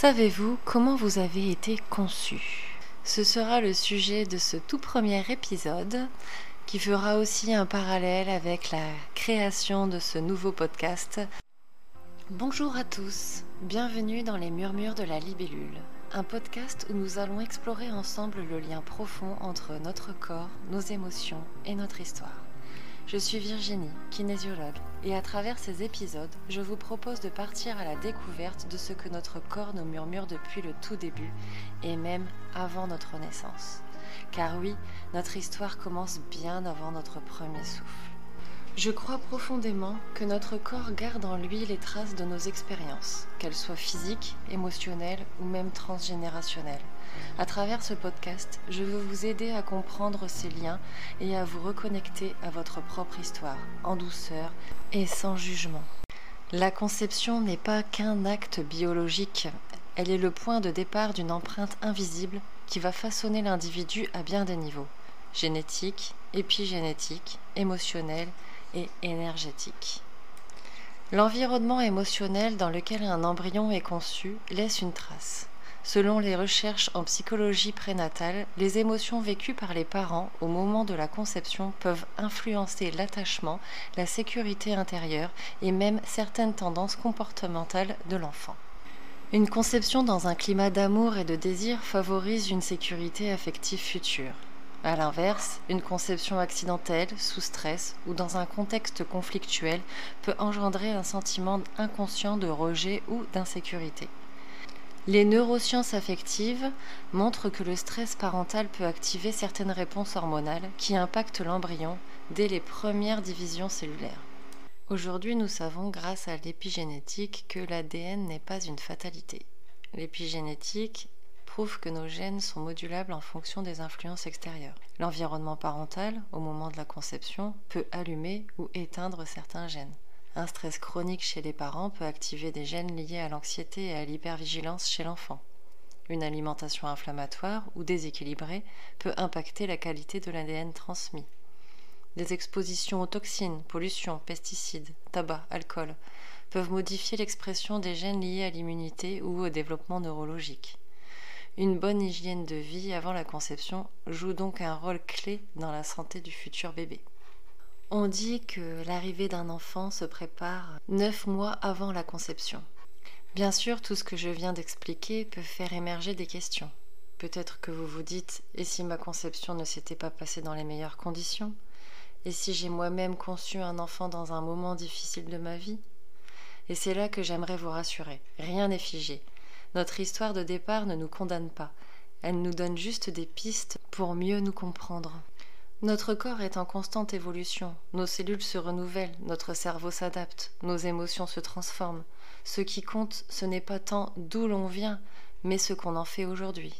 Savez-vous comment vous avez été conçu? Ce sera le sujet de ce tout premier épisode qui fera aussi un parallèle avec la création de ce nouveau podcast. Bonjour à tous, bienvenue dans les Murmures de la Libellule, un podcast où nous allons explorer ensemble le lien profond entre notre corps, nos émotions et notre histoire. Je suis Virginie, kinésiologue, et à travers ces épisodes, je vous propose de partir à la découverte de ce que notre corps nous murmure depuis le tout début, et même avant notre naissance. Car oui, notre histoire commence bien avant notre premier souffle. Je crois profondément que notre corps garde en lui les traces de nos expériences, qu'elles soient physiques, émotionnelles ou même transgénérationnelles. À travers ce podcast, je veux vous aider à comprendre ces liens et à vous reconnecter à votre propre histoire, en douceur et sans jugement. La conception n'est pas qu'un acte biologique, elle est le point de départ d'une empreinte invisible qui va façonner l'individu à bien des niveaux, génétique, épigénétique, émotionnel et énergétique. L'environnement émotionnel dans lequel un embryon est conçu laisse une trace. Selon les recherches en psychologie prénatale, les émotions vécues par les parents au moment de la conception peuvent influencer l'attachement, la sécurité intérieure et même certaines tendances comportementales de l'enfant. Une conception dans un climat d'amour et de désir favorise une sécurité affective future. A l'inverse, une conception accidentelle, sous stress ou dans un contexte conflictuel peut engendrer un sentiment inconscient de rejet ou d'insécurité. Les neurosciences affectives montrent que le stress parental peut activer certaines réponses hormonales qui impactent l'embryon dès les premières divisions cellulaires. Aujourd'hui, nous savons grâce à l'épigénétique que l'ADN n'est pas une fatalité. L'épigénétique prouve que nos gènes sont modulables en fonction des influences extérieures. L'environnement parental, au moment de la conception, peut allumer ou éteindre certains gènes. Un stress chronique chez les parents peut activer des gènes liés à l'anxiété et à l'hypervigilance chez l'enfant. Une alimentation inflammatoire ou déséquilibrée peut impacter la qualité de l'ADN transmis. Des expositions aux toxines, pollutions, pesticides, tabac, alcool peuvent modifier l'expression des gènes liés à l'immunité ou au développement neurologique. Une bonne hygiène de vie avant la conception joue donc un rôle clé dans la santé du futur bébé. On dit que l'arrivée d'un enfant se prépare 9 mois avant la conception. Bien sûr, tout ce que je viens d'expliquer peut faire émerger des questions. Peut-être que vous vous dites « et si ma conception ne s'était pas passée dans les meilleures conditions ? Et si j'ai moi-même conçu un enfant dans un moment difficile de ma vie ?» Et c'est là que j'aimerais vous rassurer. Rien n'est figé. Notre histoire de départ ne nous condamne pas. Elle nous donne juste des pistes pour mieux nous comprendre. Notre corps est en constante évolution, nos cellules se renouvellent, notre cerveau s'adapte, nos émotions se transforment. Ce qui compte, ce n'est pas tant d'où l'on vient, mais ce qu'on en fait aujourd'hui.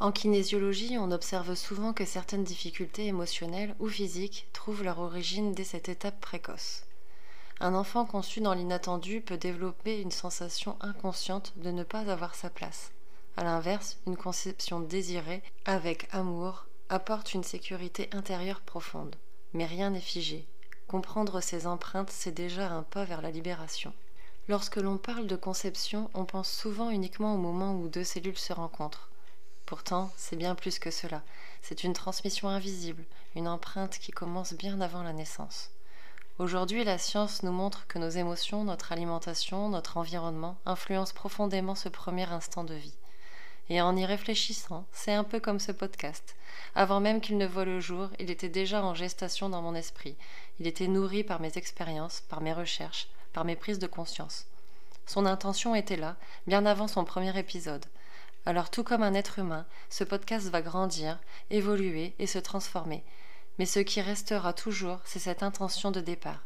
En kinésiologie, on observe souvent que certaines difficultés émotionnelles ou physiques trouvent leur origine dès cette étape précoce. Un enfant conçu dans l'inattendu peut développer une sensation inconsciente de ne pas avoir sa place. A l'inverse, une conception désirée, avec amour, apporte une sécurité intérieure profonde. Mais rien n'est figé. Comprendre ces empreintes, c'est déjà un pas vers la libération. Lorsque l'on parle de conception, on pense souvent uniquement au moment où deux cellules se rencontrent. Pourtant, c'est bien plus que cela. C'est une transmission invisible, une empreinte qui commence bien avant la naissance. Aujourd'hui, la science nous montre que nos émotions, notre alimentation, notre environnement influencent profondément ce premier instant de vie. Et en y réfléchissant, c'est un peu comme ce podcast. Avant même qu'il ne voie le jour, il était déjà en gestation dans mon esprit. Il était nourri par mes expériences, par mes recherches, par mes prises de conscience. Son intention était là, bien avant son premier épisode. Alors tout comme un être humain, ce podcast va grandir, évoluer et se transformer. Mais ce qui restera toujours, c'est cette intention de départ.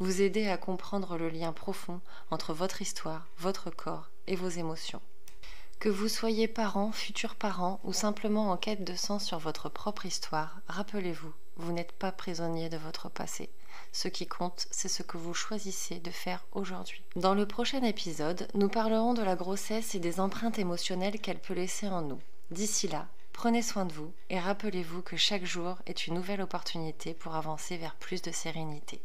Vous aider à comprendre le lien profond entre votre histoire, votre corps et vos émotions. Que vous soyez parent, futur parent ou simplement en quête de sens sur votre propre histoire, rappelez-vous, vous n'êtes pas prisonnier de votre passé. Ce qui compte, c'est ce que vous choisissez de faire aujourd'hui. Dans le prochain épisode, nous parlerons de la grossesse et des empreintes émotionnelles qu'elle peut laisser en nous. D'ici là, prenez soin de vous et rappelez-vous que chaque jour est une nouvelle opportunité pour avancer vers plus de sérénité.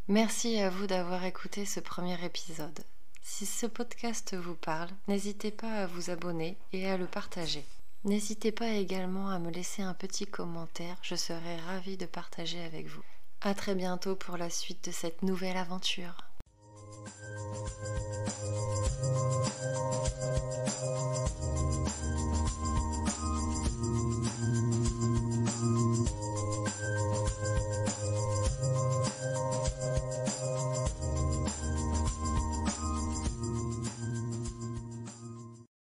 Merci à vous d'avoir écouté ce premier épisode. Si ce podcast vous parle, n'hésitez pas à vous abonner et à le partager. N'hésitez pas également à me laisser un petit commentaire, je serai ravie de partager avec vous. À très bientôt pour la suite de cette nouvelle aventure.